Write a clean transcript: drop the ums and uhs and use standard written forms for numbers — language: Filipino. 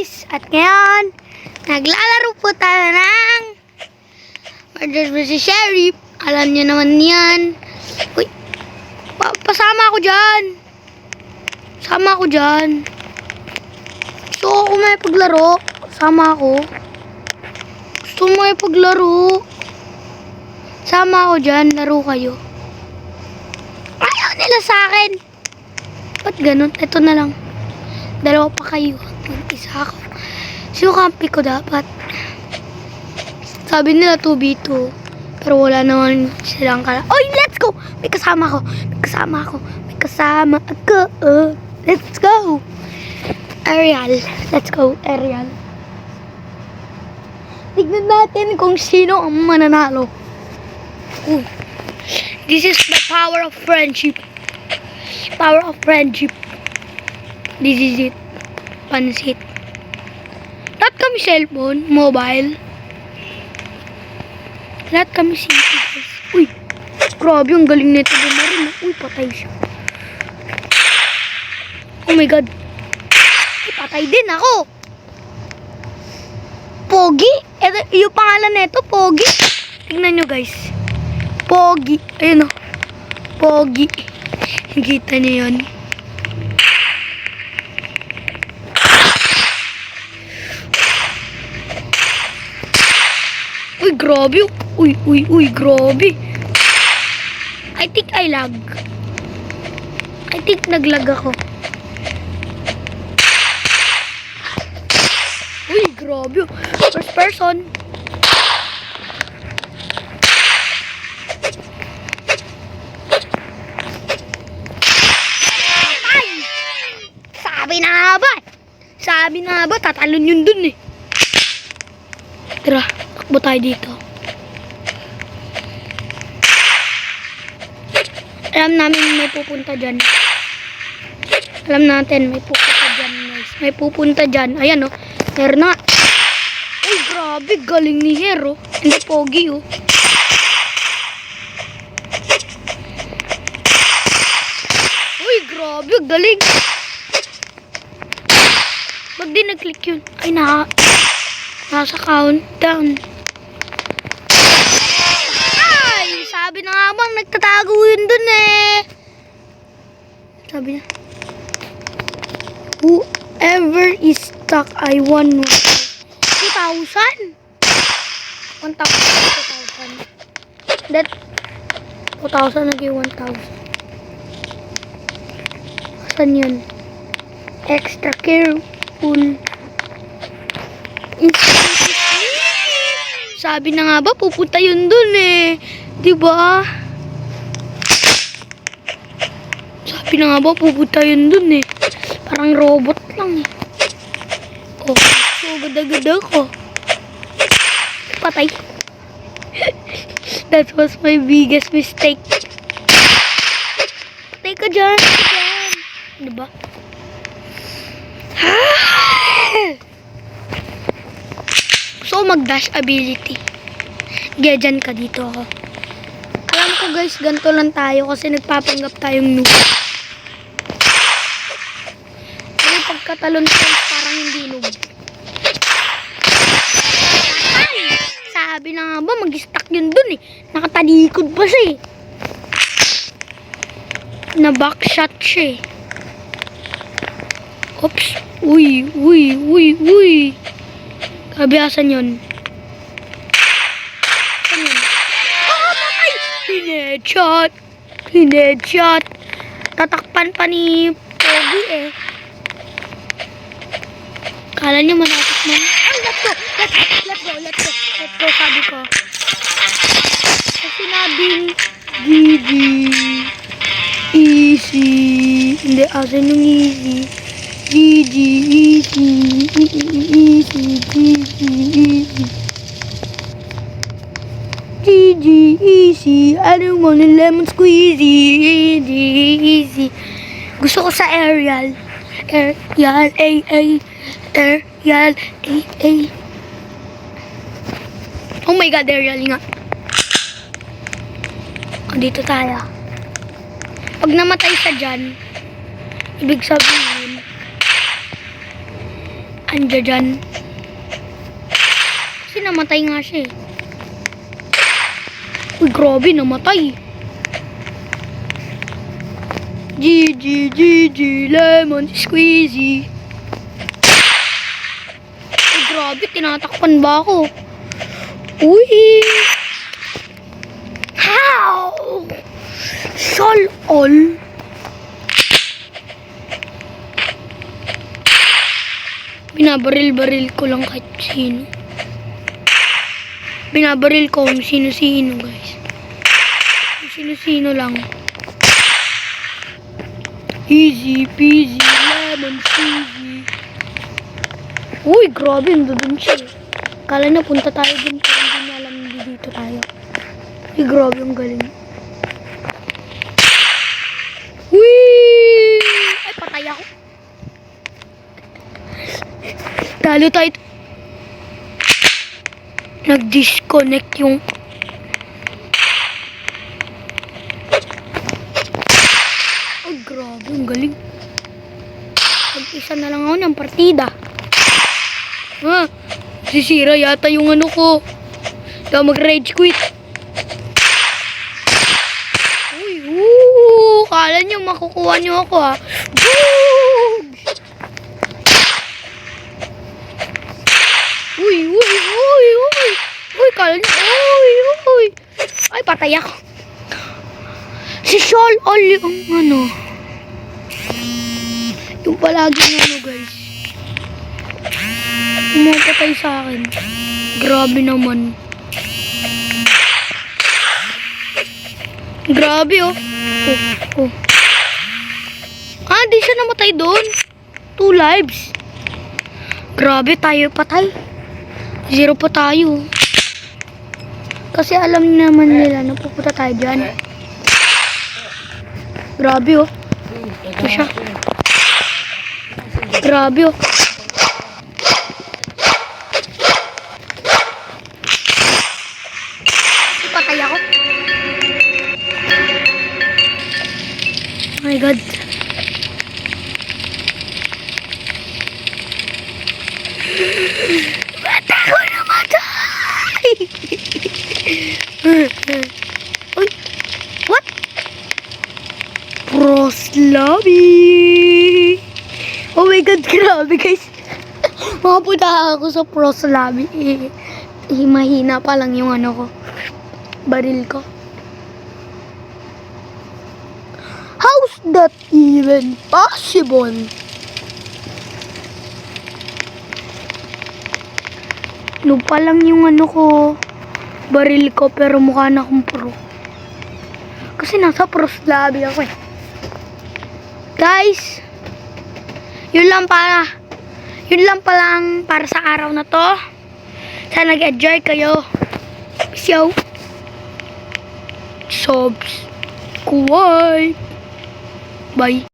guys! At ngayon, naglalaro po tayo ng Murder vs. Sheriff. Alam niyo naman yan. Uy, pasama ako dyan. Sama ako dyan. Gusto ko may paglaro. Sama ako. Gusto mo may paglaro. Sama ako dyan. Laro kayo. Ayaw nila sa akin. Ba't ganun? Ito na lang. Dalawa pa kayo. Mag-isa ako. Sinukampi ko dapat. Sabi nila 2v2. Pero wala naman silang kala. Oy, let's go! May kasama ako. May kasama ako. May kasama ako. Let's go! Ariel. Let's go, Ariel. Tignan natin kung sino ang mananalo. Ooh. This is the power of friendship. Power of friendship. This is it. Pansit. Lahat kami cellphone, mobile. Lahat kami city, guys. Uy, grabe yung galing nito bumaril. Uy, patay siya. Oh my god. Uy, patay din ako. Pogi. Ito, yung pangalan nito, Pogi. Tingnan nyo, guys. Pogi. Ayun o. Pogi. Kita niyo yun. Uy, grabe. Uy, grabe. I think I lag. I think naglag ako. Uy, grabe. First person. Ay! Sabi na ba, tatalon yun dun eh. Tara. Takbo tayo dito. Alam namin may pupunta dyan. Alam natin may pupunta dyan, guys. May pupunta dyan. Ayan, oh. Hero na. Uy, grabe. Galing ni Hero. Hindi pogi, oh. Uy, grabe. Galing. Ba't di nag-click yun? Ay, nasa countdown. Ay, sabi na nga bang nagtatago yun dun eh. Sabi niya, whoever is stuck, I won 2,000. 1,000. That 2,000 naging 1,000. Saan yun? Extra careful. Sabi na nga ba, pupunta yun dun eh. Diba? Sabi na nga ba, pupunta yun dun eh. Parang robot lang eh. Oh, so gada-gada ko. Patay. That was my biggest mistake. Patay ka dyan. Diba? So, mag-dash ability. Diyan ka dito ako. Alam ko guys, ganito lang tayo kasi nagpapanggap tayong noob. Pero pagkatalon ko, parang hindi noob. Ay! Sabi na nga ba, mag-stack yun dun eh. Nakatalikod pa siya eh. Na-backshot siya eh. Oops. Uy. Kabiyasan yun. Saan yun? Oh, patay! Hinedshot. Tatakpan pa ni Pogi eh. Kala niya manatakman. Ay, let's go, sabi ko. Kasi sinabing GG. Easy. Hindi, asan yung easy? GG, easy. GG, easy. I don't want a lemon squeezy. Easy. Gusto ko sa Ariel. Ariel, Ariel, Oh my god, Ariel nga. Dito tayo. Pag namatay ka dyan, ibig sabihin, Andiyan dyan. Kasi namatay nga siya eh. Uy, grabe, namatay. GG lemon squeezy. Uy, grabe, tinatakpan ba ako? Uy! How? Sol all? Binabaril-baril ko lang kahit sino. Binabaril ko kung sino-sino, guys. Kung sino-sino lang. Easy peasy, lemon squeezy. Uy, grabe, nandun siya. Kala na punta tayo dun, pero hindi niya alam hindi dito tayo. Uy, grabe, ang galing. Uy! Ay, patay ako. Talo tayo. Nag-disconnect yung... Ay, grabe, ang galing. Mag-isa na lang ako ng partida. Ha? Sisira yata yung ano ko. Kaya mag-rage quit. Uy, kala nyo makukuha nyo ako ha. Uy, kala nyo. Uy. Ay, patay ako. Si Sol all yung ano. Yung palagi ano, guys. Umapatay sa akin. Grabe naman. Grabe oh. Oh. Ah, di siya namatay doon. 2 lives. Grabe, tayo patay. 0 pa tayo. Kasi alam naman nila na pupunta tayo dyan. Grabe oh. Ito siya. Grabe oh. Patay ako. Oh my God. Ba't ako namatay? Uy, what? Pros lobby. Oh my God, grabe guys. Makapunta ako sa pros lobby. Mahina pa lang yung ano ko. Baril ko. How's that even possible? No pa lang yung ano ko. Baril ko pero mukha na akong pro. Kasi nasa pros lobby ako eh. Guys, yun lang lang para sa araw na to. Sana nag-enjoy kayo. Peace out. Subscribe. Bye.